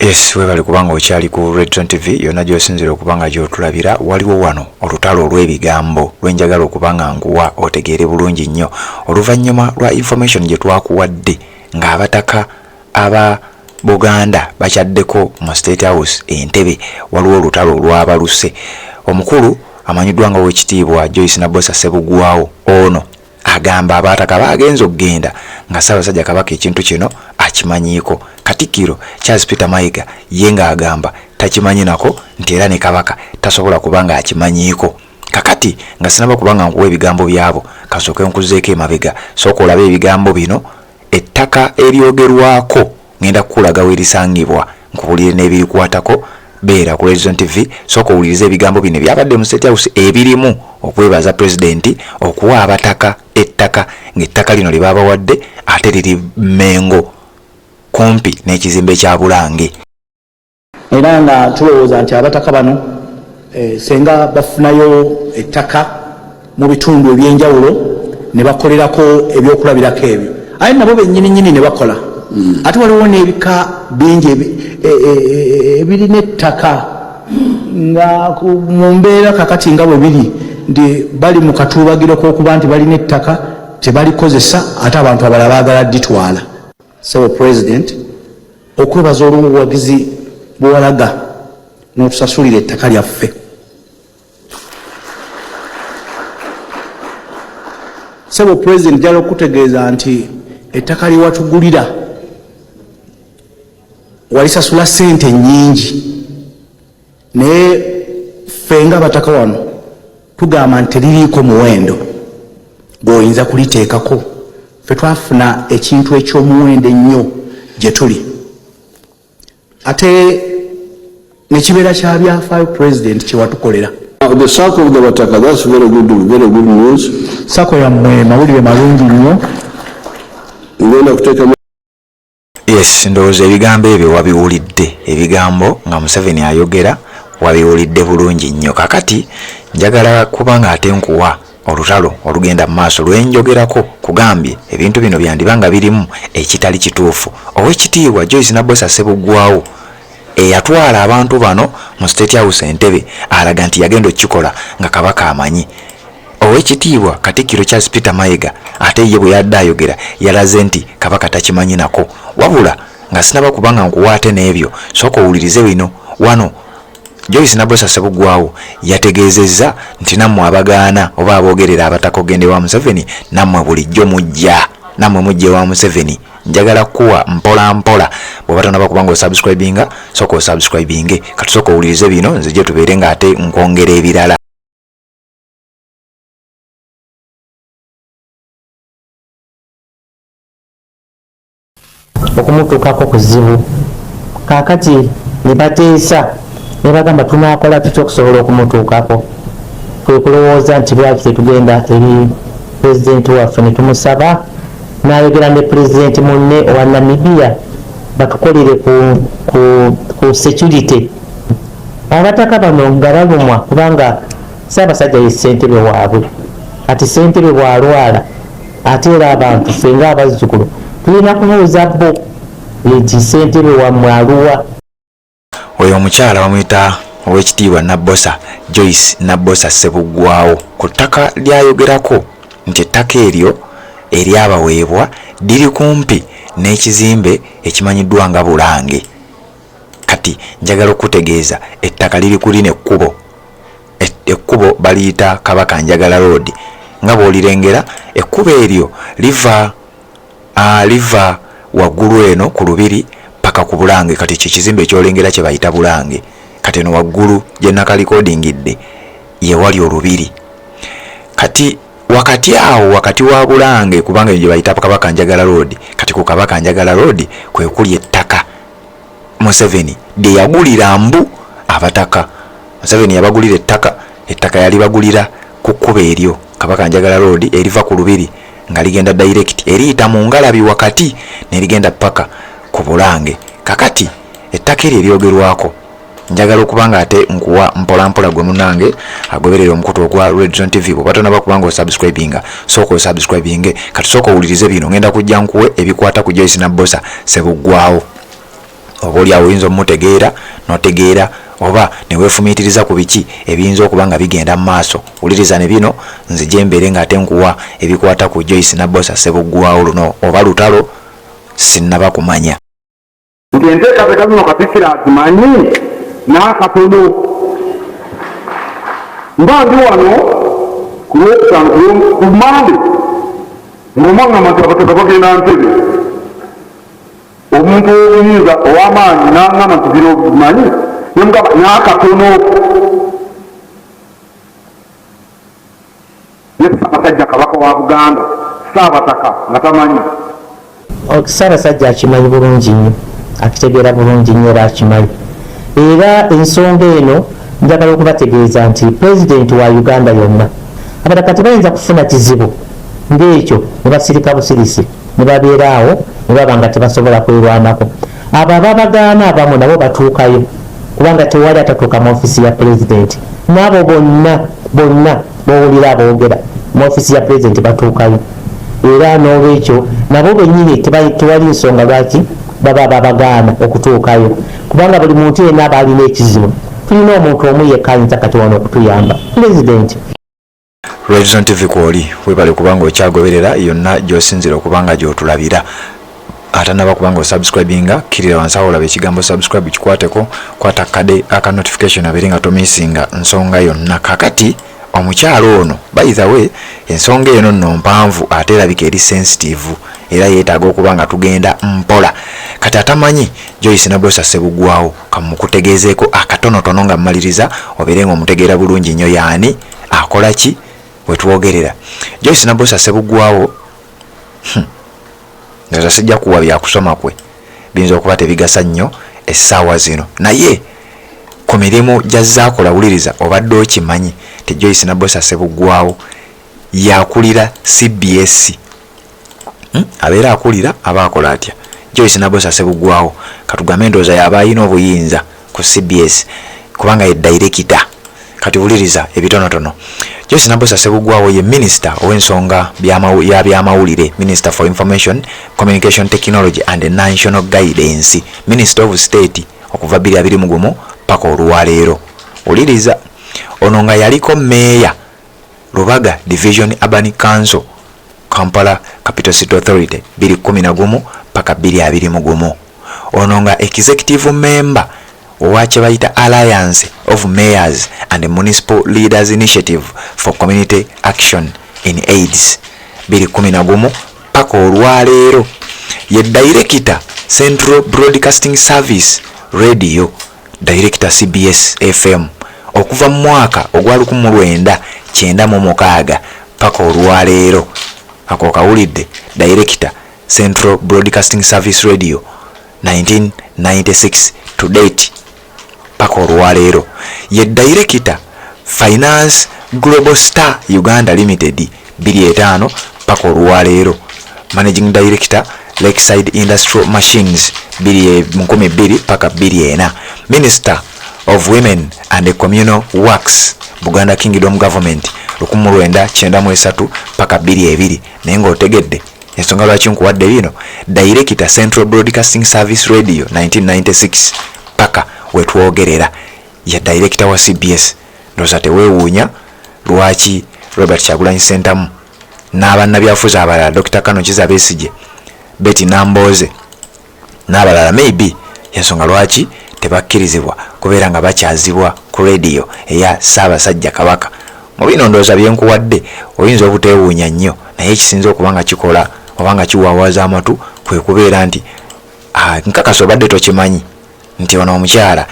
Yes, webale kubanga okyali ku Red Zone TV yonna gy'osinzira okubanga gy'otulabira waliwo wano olutalo olw'ebigambo lwenjagala okubanga nkuwa otegeere bulungi nnyo oluvannyuma lwa information gye twakuwadde ng'abataka aba Buganda bakyaddeko mu State House Entebbe waliwo olutalo olwabaluse omukulu amanyiddwa nga w'ekitiibwa Joyce Nabbosa Ssebugwawo ono agamba abataka bagenza okugenda nga Ssaabasajja Kabaka ekintu kino akimanyiiko. Katikkiro Charles Peter Mayiga yenga agamba takimanyi nako nti era ne Kabaka tasobola kubanga akimanyiiko. Kakati nga sinaba kubanga nkuwa ebigambo byabo kasooke nkuzeeko emabega sooka olabe ebigambo bino ettaka eryogerwako ngenda kukulaga werisangibwa nkubulire n'ebirikwatako beera ku Red Zone TV sooka owulirize ebigambo bino byabadde mu State House ebirimu okwebaza Pulezidenti okuwa abataka ettaka ng'ettaka lino lye baabawadde ate liri Mengo kumpi n'ekizimbe kya Bulange. Era nga tulowooza nti abataka bano senga bafunayo ettaka mu bitundu ebyenjawulo ne bakolerako ebyokulabirako ebyo aye nabo bennyini ne bakola ate waliwo n'ebika bingi ebirina ettaka nga mu mbeera kakati nga bwe biri nti bali mu katuubagiro k'okuba nti balina ettaka tebalikozesa ate abantu abalala baagala dditwala. Sebo President okwebaza olw'obuwagizi bw'olaga n'otusasulira ettaka lyaffe. Sebo President jala okutegeeza nti ettaka lyewatugulira walisasula ssente nnyingi naye ffe nga abataka wano tugamba nti teririiko muwendo gw'oyinza kuliteekako. Ffe twafuna ekintu eky'omuwendo ennyo gye tuli ate ne kibeera kya byafaayo President kye watukolera. The circle of the Bataka, that's very good news. Sako yammwe mawulire malungi nnyo. Ngenda kuteeka Yes, ndowooza ebigambo ebyo wabiwulidde ebigambo nga Museveni ayogera wabiwulidde bulungi nnyo. Kakati njagala kubanga ate nkuwa olutalo olugenda mu maaso lwenjogerako kugambye ebintu bino byandibanga birimu ekitali kituufu. Ow'ekitiibwa Joyce Nabbosa Ssebugwawo eyatwala abantu bano mu State House Entebbe alaga nti yagenda okikola nga Kabaka amanyi. Ow'ekitiibwa Katikkiro Charles Peter Mayiga ate ye bwe yadde ayogera yalaze nti Kabaka takimanyi nako wabula nga sinaba kubanga nkuwa ate n'ebyo sooka owulirize bino wano. Joyce Nabbosa Ssebugwawo yategeezezza nti nammwe abagaana oba aboogerera abataka ogende wa Museveni nammwe bulijjo mujja nammwe mujje wa Museveni. Njagala kuwa mpola mpola bw'oba tonaba kubanga osubscribinga sooka osubscribinge kati sooka owulirize bino nze gye tubeere nga ate nkwongera ebirala. Okumutuukako kuzibu kaakati ne bateesa ne bagamba tunaakola tutya okusobola okumutuukako. Kwe kulowooza nti lwaki tetugenda eri pulezidenti waffe ne tumusaba n'ayogera ne pulezidenti munne owa Namibia batukolere ku security. Abataka bano nga balumwa kubanga Ssaabasajja ye ssentebe waabwe ati ssentebe bw'alwala ate era abantu ffe ng'abazzukulu tulina kubuuza bo eti ssentebe wammwe aluwa. Oyo omukyala bamuyita Ow'ekitiibwa Nabbosa Joyce Nabbosa Ssebugwawo ku ttaka lyayogerako nti ettaka eryo eryabaweebwa liri kumpi n'ekizimbe ekimanyiddwa nga Bulange. Kati njagala okutegeeza ettaka liri kuli n'ekkubo ekkubo baliyita Kabaka Njagala Road nga bw'olirengera ekkubo eryo liva waggulu eno ku lubiri paka ku Bulange. Kati ekizimbe ekyolengera kye bayita Bulange kati eno waggulu gye nakalikodingidde ye wali olubiri. Kati wakati awo wakati wa Bulange kubanga gye bayita Kabaka Njagala Road kati ku Kabaka Njagala Road kwe kuli ettaka Museveni lye yagulira mbu abataka. Museveni yabagulira ettaka yali bagulira ku kkubo eryo Kabaka Njagala Road eriva ku lubiri nga ligenda direct eriyita mu Ngalabi wakati ne ligenda paka ku Bulange. Kakati ettaka eryo eryogerwako njagala okubanga ate nkuwa mpola mpola gwe munange agoberera omukutu ogwa Red Zone TV bw'oba tonaba kubanga osubscribinga sooka osubscribinge kati sooka owulirize bino ngenda kujja nkuwe ebikwata ku Joyce Nabbosa Ssebugwawo. oba oli awo oyinza omutegeera notegeera oba neweefumiitiriza ku biki ebiyinza okuba nga bigenda mu maaso. Wuliriza ne bino nze gye mbeere ng'ate nkuwa ebikwata ku Joyce Nabbosa Ssebuggwawo luno oba lutalo sinnaba kumanya. Nti enteekateeka zino Katikkiro azimanyi n'akatono. Mba ndi wano ku Lwokutaano ku Mande ng'omwaŋŋamba nti abateeka bagenda Ntebe. Omuntu ow'obuyinza ow'amaanyi n'aŋŋamba nti bino bimanyi nemugamba n'akatono. Ye Ssaabasajja Kabaka wa Buganda Ssaabataka nga tamanyi. Ssaabasajja akimanyi bulungi nnyo, akitegeera bulungi nnyo era akimanyi. Era ensonga eno njagala okubategeeza nti pulezidenti wa Uganda yonna abataka tebayinza kufuna kizibu ng'ekyo ne basirika busirisi ne babeera awo ne baba nga tebasobola kwerwanako. Abo ababagaana abamu nabo batuukayo kubanga tewali atatuuka mu ofisi ya pulezidenti. N'abo bonna bowulira aboogera mu ofisi ya pulezidenti batuukayo. Era n'olwekyo nabo bennyini tewali nsonga lwaki baba babagaana okutuukayo kubanga buli muntu yenna aba alina ekizibu. Tulina omuntu omu yekka ayinza kati wano okutuyamba, pulezidenti. Region TV kwoli webale kubanga okyagoberera yonna gy'osinzira okubanga gy'otulabira. Atanaba kubanga osubscribinga kirira wansi awo olaba ekigambo subscribe kikwateko, kwata kade aka notification abere nga tomisinga nsonga yonna. Kakati omukyalo ono by the way ensonga eno nno mpanvu ate erabika eri sensitive era yeetaaga okuba nga tugenda mpola. Kati atamanyi Joyce Nabbosa Ssebuggwawo kamukutegeezeeko akatonotono nga mmaliriza obeere nga omutegeera bulungi nnyo yaani akola ki wetwogerera. Joyce Nabbosa Ssebuggwawo ndoza sijja kuwa byakusoma kwe biyinza okuba tebigasa nnyo essaawa zino naye ku mirimu gy'azaakola wuliriza obadde okimanyi ti Joyce Nabbosa Ssebuggwawo yakulira CBS. Abeera akulira aba akola atya Joyce Nabbosa Ssebuggwawo katugambe ndowooza yaba alina obuyinza ku CBS kubanga ye director. Kati wuliriza ebitonotono. Joyce Nabbosa Ssebuggwawo ye minister ow'ensonga ya byamawulire, Minister for Information, Communication Technology and National Guidance, Minister of State okuva 2021 paka olwaleero. Wuliriza ono nga yaliko meya Lubaga Division Urban Council Kampala Capital City Authority 2011 paka 2021. Ono nga executive member owache bayita Alliance of Mayors and Municipal Leaders Initiative for Community Action in AIDS 2011 paka olwaleero. Ye director Central Broadcasting Service Radio, director CBS FM okuva mu mwaka ogwa 1996 paka olwaleero. Ako kawulidde director Central Broadcasting Service Radio 1996 to date paka olwaleero. Ye director Finance Global Star Uganda Limited 25 paka olwaleero. Managing Director Lakeside Industrial Machines 2012 paka 24. Minister of Women and Communal Works Buganda Kingdom Government 1993 paka 22. Naye ng'otegedde ensonga lwaki nkuwadde bino. Director Central Broadcasting Service Radio 1996 paka wetwogerera. Ya director wa CBS. Ndowooza teweewuunya lwaki Robert Kyagulanyi Ssentamu n'abannabyafuzi abalala Dr. Kano Kiza Besigye, Betty Namboze n'abalala maybe ensonga lwaki tebakkirizibwa kubeera nga bakyazibwa ku radio eya Ssaabasajja Kabaka. Mu bino ndowooza byenkuwadde oyinza obuteewuunya nnyo naye ekisinza okuba nga kikola oba nga kiwaawaza amatu kwe kubeera nti nkakasa obadde tokimanyi nti ono omukyala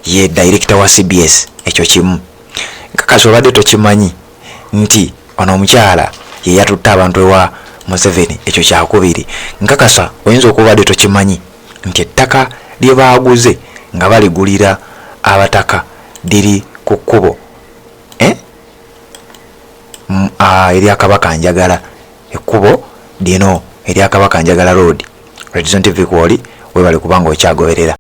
ye director wa CBS. Ekyo kimu. Nkakasa obadde tokimanyi nti ono omukyala ye yatutte abantu ewa Museveni. Ekyo kyakubiri. Nkakasa oyinza okuba obadde tokimanyi nti ettaka lye baaguze nga baligulira abataka liri ku kkubo erya Kabaka Njagala, ekkubo lino erya Kabaka Njagala road. Region TV kwoli webale kubanga okyagoberera.